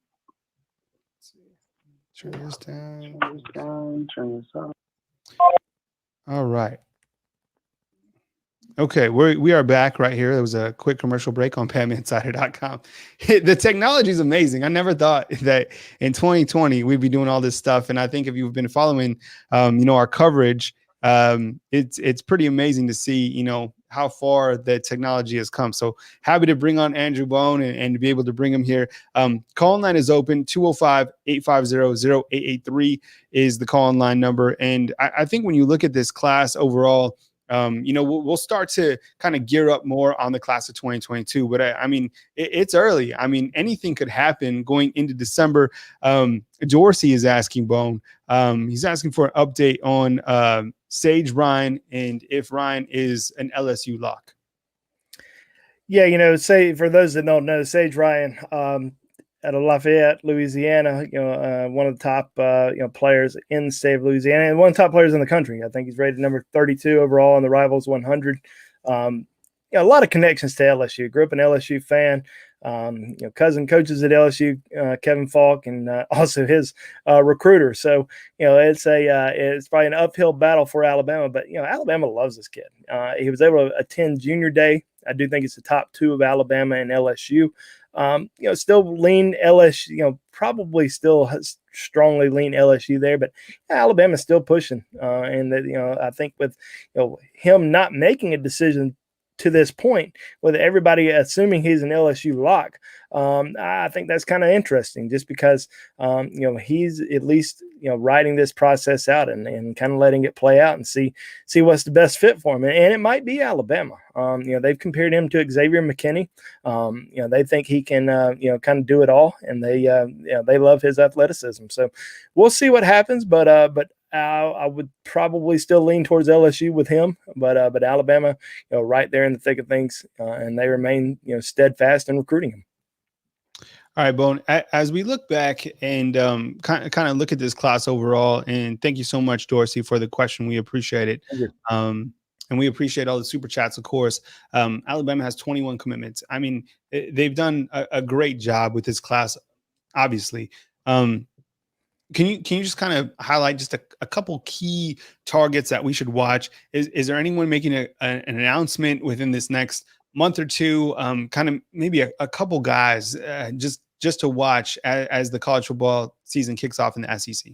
Turn this down. Turn this up. All right. Okay, we are back right here. There was a quick commercial break on BAMAinsider.com. The technology is amazing. I never thought that in 2020 we'd be doing all this stuff. And I think if you've been following, our coverage, it's pretty amazing to see, how far the technology has come. So happy to bring on Andrew Bone and to be able to bring him here. Call line is open. 205-850-0883 is the call line number. And I think when you look at this class overall, we'll start to kind of gear up more on the class of 2022. But it's early. Anything could happen going into December. Dorsey is asking Bone. He's asking for an update on Sage Ryan and if Ryan is an LSU lock. Yeah, say for those that don't know, Sage Ryan out of Lafayette, Louisiana, one of the top players in the state of Louisiana and one of the top players in the country. I think he's rated number 32 overall on the Rivals 100. A lot of connections to LSU. Grew up an LSU fan. Cousin coaches at LSU, Kevin Falk, and also his recruiter. So it's probably an uphill battle for Alabama, but Alabama loves this kid. He was able to attend Junior Day. I do think it's the top two of Alabama and LSU. Still lean LSU. Probably still strongly lean LSU there, but Alabama's still pushing. And I think with him not making a decision to this point, with everybody assuming he's an LSU lock, I think that's kind of interesting, just because he's at least riding this process out and kind of letting it play out and see what's the best fit for him, and it might be Alabama. They've compared him to Xavier McKinney. They think he can kind of do it all, and they love his athleticism. So we'll see what happens, but I would probably still lean towards LSU with him, but Alabama, right there in the thick of things, and they remain, steadfast in recruiting him. All right, Bone, as we look back and kind of look at this class overall, and thank you so much, Dorsey, for the question. We appreciate it. And we appreciate all the super chats, of course. Alabama has 21 commitments. They've done a great job with this class, obviously. Can you just kind of highlight just a couple key targets that we should watch? Is there anyone making an announcement within this next month or two? Kind of maybe a couple guys just to watch as the college football season kicks off in the SEC.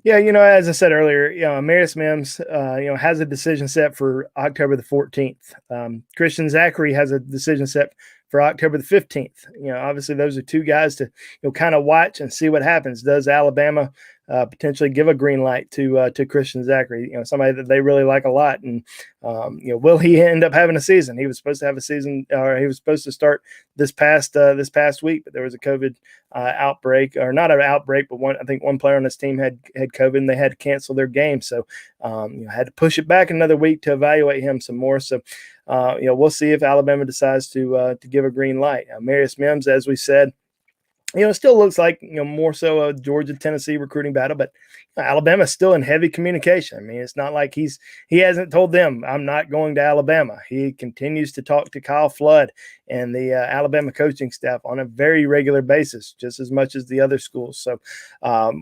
Yeah, as I said earlier, Emeritus Mims, has a decision set for October the 14th. Christian Zachary has a decision set for October the 15th. Obviously those are two guys to kind of watch and see what happens. Does Alabama potentially give a green light to Christian Zachary, somebody that they really like a lot, and will he end up having a season? He was supposed to have a season, or he was supposed to start this past week, but there was a COVID outbreak, or not an outbreak, but I think one player on this team had COVID, and they had to cancel their game, so had to push it back another week to evaluate him some more. So we'll see if Alabama decides to give a green light. Marius Mims, as we said, it still looks like, more so a Georgia-Tennessee recruiting battle, but Alabama's still in heavy communication. I mean, it's not like he hasn't told them, I'm not going to Alabama. He continues to talk to Kyle Flood and the Alabama coaching staff on a very regular basis, just as much as the other schools. So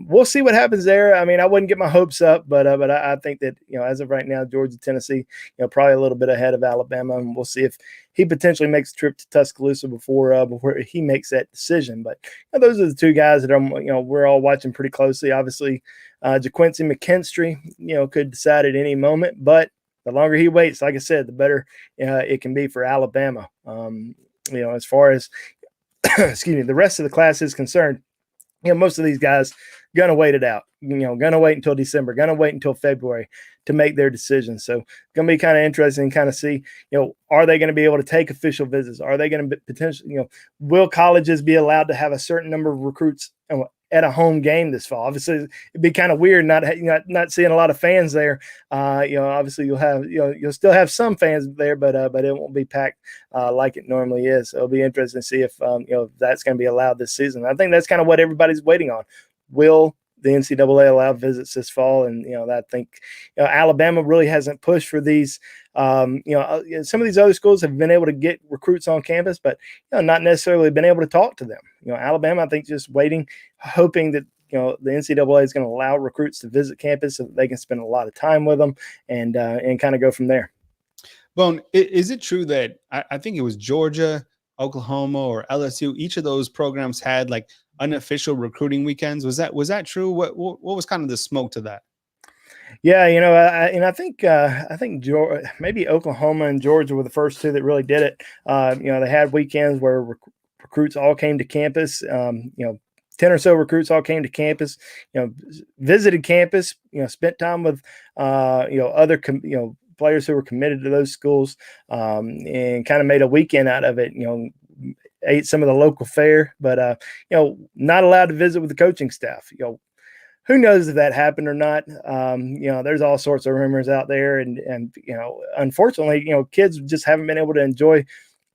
we'll see what happens there. I mean, I wouldn't get my hopes up, but I think that, as of right now, Georgia, Tennessee, probably a little bit ahead of Alabama, and we'll see if he potentially makes a trip to Tuscaloosa before he makes that decision. But those are the two guys that we're all watching pretty closely. Obviously, JaQuincy McKinstry, could decide at any moment, but the longer he waits, like I said, the better it can be for Alabama. As far as excuse me, the rest of the class is concerned, most of these guys gonna wait it out. Gonna wait until December, gonna wait until February to make their decisions. So it's gonna be kind of interesting to kind of see, are they going to be able to take official visits? Are they going to potentially, will colleges be allowed to have a certain number of recruits at a home game this fall? Obviously, it'd be kind of weird not seeing a lot of fans there. Obviously you'll still have some fans there, but it won't be packed like it normally is. So it'll be interesting to see if that's going to be allowed this season. I think that's kind of what everybody's waiting on. Will the NCAA allow visits this fall? And I think Alabama really hasn't pushed for these. Some of these other schools have been able to get recruits on campus, but not necessarily been able to talk to them. Alabama, I think, just waiting, hoping that the NCAA is going to allow recruits to visit campus so that they can spend a lot of time with them and kind of go from there. Bone, is it true that I think it was Georgia, Oklahoma, or LSU? Each of those programs had like unofficial recruiting weekends. Was that true? What was kind of the smoke to that? Yeah, I think maybe Oklahoma and Georgia were the first two that really did it. They had weekends where recruits all came to campus. 10 or so recruits all came to campus. Visited campus. Spent time with other players who were committed to those schools, and kind of made a weekend out of it. Ate some of the local fare, but not allowed to visit with the coaching staff. Who knows if that happened or not? There's all sorts of rumors out there, and unfortunately, kids just haven't been able to enjoy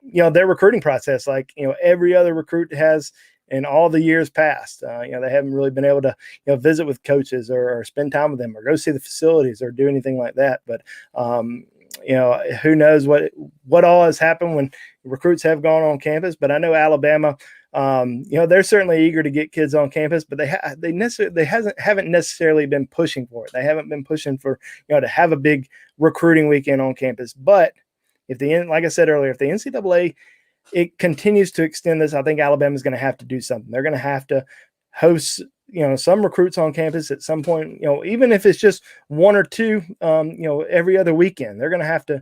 their recruiting process like every other recruit has in all the years past. They haven't really been able to visit with coaches or spend time with them or go see the facilities or do anything like that. But who knows what all has happened when recruits have gone on campus. But I know Alabama, they're certainly eager to get kids on campus, but they haven't necessarily been pushing for it. They haven't been pushing for to have a big recruiting weekend on campus. But like I said earlier, if the NCAA continues to extend this, I think Alabama is going to have to do something. They're going to have to host some recruits on campus at some point, even if it's just one or two, every other weekend. They're going to have to,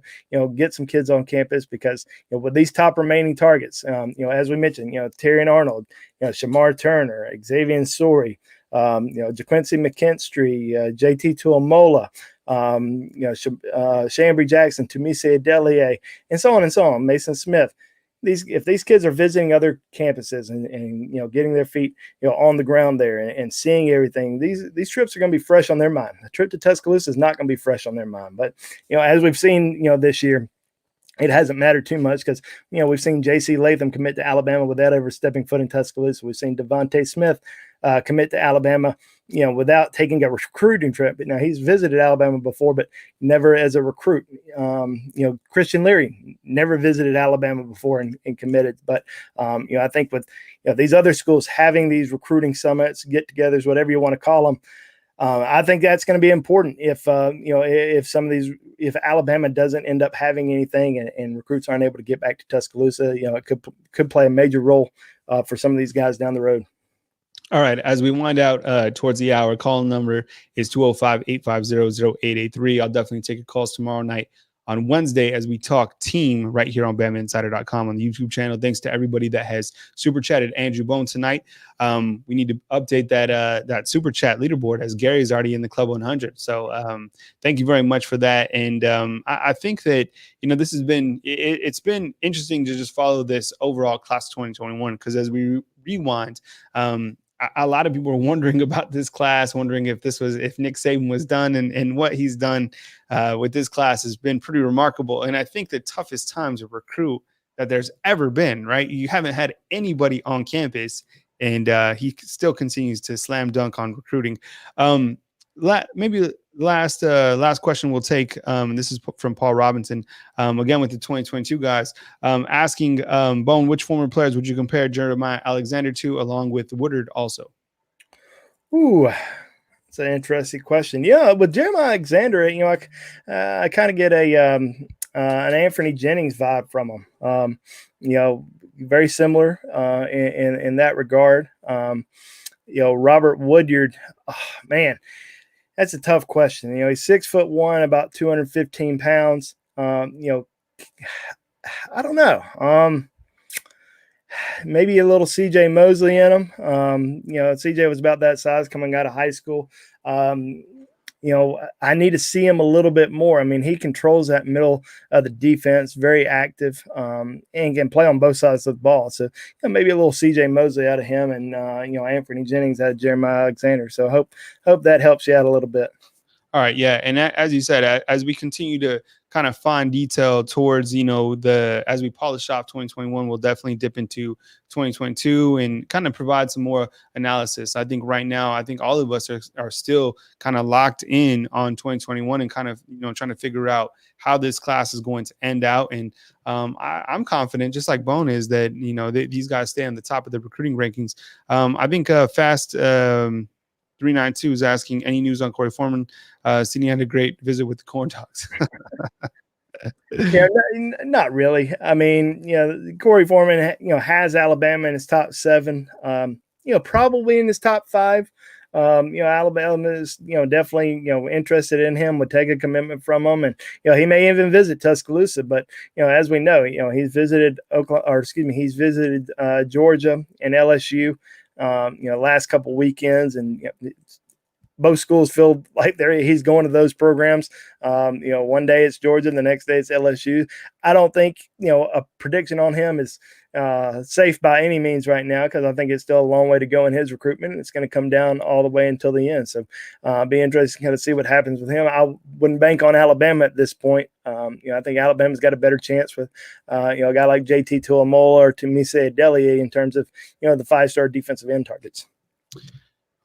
get some kids on campus because, with these top remaining targets, as we mentioned, Terrion Arnold, Shamar Turner, Xavier Sori, JaQuincy McKinstry, JT Tuamola, Shambre Jackson, Tunmise Adeleye, and so on, Mason Smith. If these kids are visiting other campuses and getting their feet on the ground there and seeing everything, these trips are going to be fresh on their mind. The trip to Tuscaloosa is not going to be fresh on their mind. But as we've seen this year, it hasn't mattered too much because we've seen J.C. Latham commit to Alabama without ever stepping foot in Tuscaloosa. We've seen Devontae Smith commit to Alabama without taking a recruiting trip. But now he's visited Alabama before, but never as a recruit. Christian Leary never visited Alabama before and committed. But I think with these other schools having these recruiting summits, get-togethers, whatever you want to call them, I think that's going to be important if Alabama doesn't end up having anything and recruits aren't able to get back to Tuscaloosa, it could play a major role for some of these guys down the road. All right. As we wind out towards the hour, call number is 205-850-0883. I'll definitely take your calls tomorrow night on Wednesday as we talk team right here on BamaInsider.com on the YouTube channel. Thanks to everybody that has super chatted Andrew Bone tonight. We need to update that super chat leaderboard as Gary's already in the Club 100. So thank you very much for that. And I think that, this has been, it's been interesting to just follow this overall class 2021, because as we rewind, a lot of people are wondering about this class, wondering if Nick Saban was done, and what he's done with this class has been pretty remarkable. And I think the toughest time to recruit that there's ever been, right? You haven't had anybody on campus, and he still continues to slam dunk on recruiting. Maybe last question we'll take. This is from Paul Robinson, again with the 2022 guys, asking Bone, which former players would you compare Jeremiah Alexander to, along with Woodard also? Ooh, it's an interesting question. Yeah, with Jeremiah Alexander, I kind of get an Anthony Jennings vibe from him. Very similar in that regard. Robert Woodyard, man. That's a tough question. He's 6'1", about 215 pounds. I don't know. Maybe a little CJ Mosley in him. CJ was about that size coming out of high school. I need to see him a little bit more. I mean, he controls that middle of the defense, very active, and can play on both sides of the ball. So maybe a little CJ Mosley out of him, and Anthony Jennings out of Jeremiah Alexander. So hope that helps you out a little bit. All right, yeah, and as you said, as we continue to kind of find detail towards, as we polish off 2021, we'll definitely dip into 2022 and kind of provide some more analysis. I think right now, all of us are still kind of locked in on 2021 and kind of, trying to figure out how this class is going to end out. And I'm confident, just like Bone is, that, these guys stay on the top of the recruiting rankings. I think Fast 392 is asking, any news on Corey Foreman? Sydney had a great visit with the Corn Dogs. Yeah, not really. I mean, Corey Foreman, has Alabama in his top 7. Probably in his top 5. Alabama is, definitely, interested in him, would take a commitment from him, and he may even visit Tuscaloosa. But as we know, he's visited he's visited Georgia and LSU. Last couple weekends, and both schools feel like he's going to those programs. One day it's Georgia, the next day it's LSU. I don't think a prediction on him is safe by any means right now, because I think it's still a long way to go in his recruitment, and it's going to come down all the way until the end. So be interesting to kind of see what happens with him. I wouldn't bank on Alabama at this point. I think Alabama's got a better chance with a guy like JT Tuamola or Tunmise Adeleye in terms of the 5-star defensive end targets.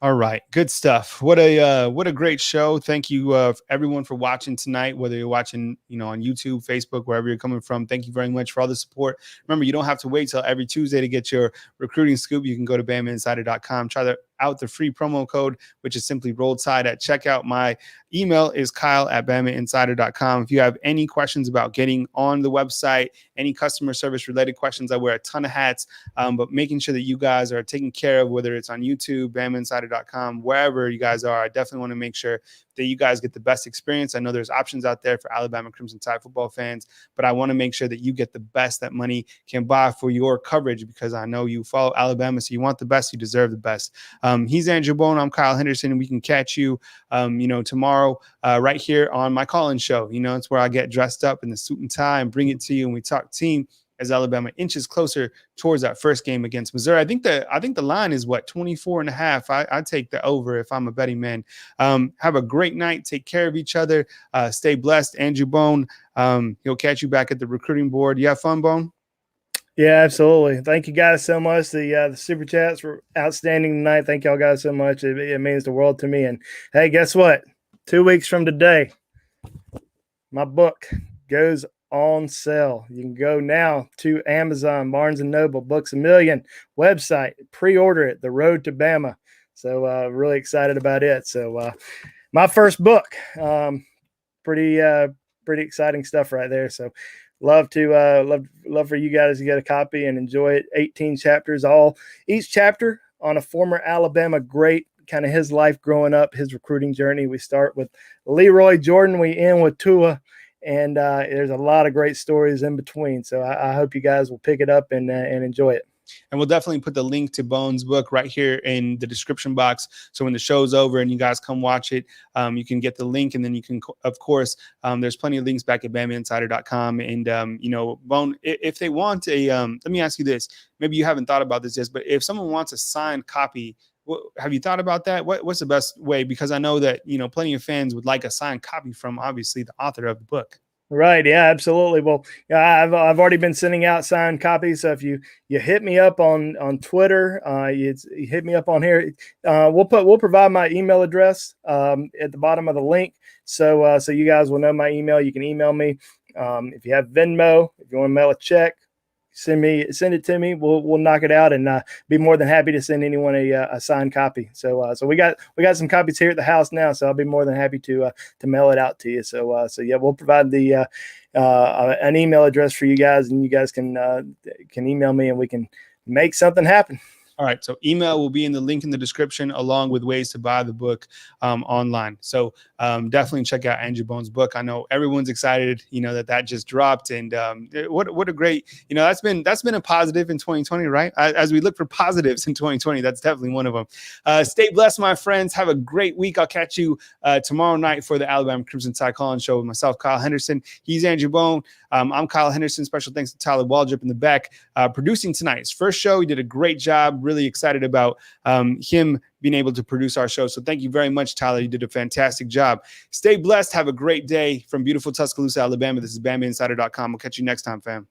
All right. Good stuff. What a great show. Thank you everyone for watching tonight, whether you're watching, on YouTube, Facebook, wherever you're coming from. Thank you very much for all the support. Remember, you don't have to wait till every Tuesday to get your recruiting scoop. You can go to BamaInsider.com. Try out the free promo code, which is simply Roll Tide at checkout. My email is Kyle@BamaInsider.com. If you have any questions about getting on the website, any customer service related questions, I wear a ton of hats, but making sure that you guys are taken care of, whether it's on YouTube, BamaInsider.com, wherever you guys are. I definitely want to make sure that you guys get the best experience. I know there's options out there for Alabama Crimson Tide football fans, but I want to make sure that you get the best that money can buy for your coverage, because I know you follow Alabama, so you want the best, you deserve the best. He's Andrew Bone. I'm Kyle Henderson, and we can catch you, tomorrow right here on my call-in show. It's where I get dressed up in the suit and tie and bring it to you, and we talk team as Alabama inches closer towards that first game against Missouri. I think the line is 24.5. I take the over if I'm a betting man. Have a great night. Take care of each other. Stay blessed. Andrew Bone. He'll catch you back at the recruiting board. You have fun, Bone? Yeah, absolutely. Thank you guys so much. The super chats were outstanding tonight. Thank y'all guys so much. It means the world to me. And hey, guess what? 2 weeks from today, my book goes on sale. You can go now to Amazon, Barnes&Noble, Books A Million website, pre-order it, The Road to Bama. So really excited about it. So my first book, pretty exciting stuff right there. So love for you guys to get a copy and enjoy it. 18 chapters, each chapter on a former Alabama great, kind of his life growing up, his recruiting journey. We start with Leroy Jordan, we end with Tua, and there's a lot of great stories in between. So I hope you guys will pick it up and enjoy it. And we'll definitely put the link to Bones' book right here in the description box. So when the show's over and you guys come watch it, you can get the link. And then you can, of course, there's plenty of links back at BAMAinsider.com. And, you know, Bone, if they want a, let me ask you this. Maybe you haven't thought about this yet, but if someone wants a signed copy, have you thought about that? What's the best way? Because I know that, you know, plenty of fans would like a signed copy from, obviously, the author of the book. Right. Yeah, absolutely. Well, yeah, I've already been sending out signed copies. So if you hit me up on Twitter, you hit me up on here. We'll provide my email address at the bottom of the link. So you guys will know my email. You can email me if you have Venmo. If you want to mail a check, send it to me. We'll knock it out, and be more than happy to send anyone a signed copy. So we got some copies here at the house now, so I'll be more than happy to mail it out to you. So yeah, we'll provide the an email address for you guys, and you guys can email me, and we can make something happen. All right. So email will be in the link in the description, along with ways to buy the book online. So definitely check out Andrew Bones' book. I know everyone's excited, you know, that just dropped. And what a great, you know, that's been a positive in 2020, right? As we look for positives in 2020, that's definitely one of them. Stay blessed, my friends. Have a great week. I'll catch you tomorrow night for the Alabama Crimson Tide Call-In Show with myself, Kyle Henderson. He's Andrew Bone. I'm Kyle Henderson. Special thanks to Tyler Waldrop in the back, producing tonight's first show. He did a great job. Really excited about him being able to produce our show. So thank you very much, Tyler. You did a fantastic job. Stay blessed. Have a great day from beautiful Tuscaloosa, Alabama. This is BAMAinsider.com. We'll catch you next time, fam.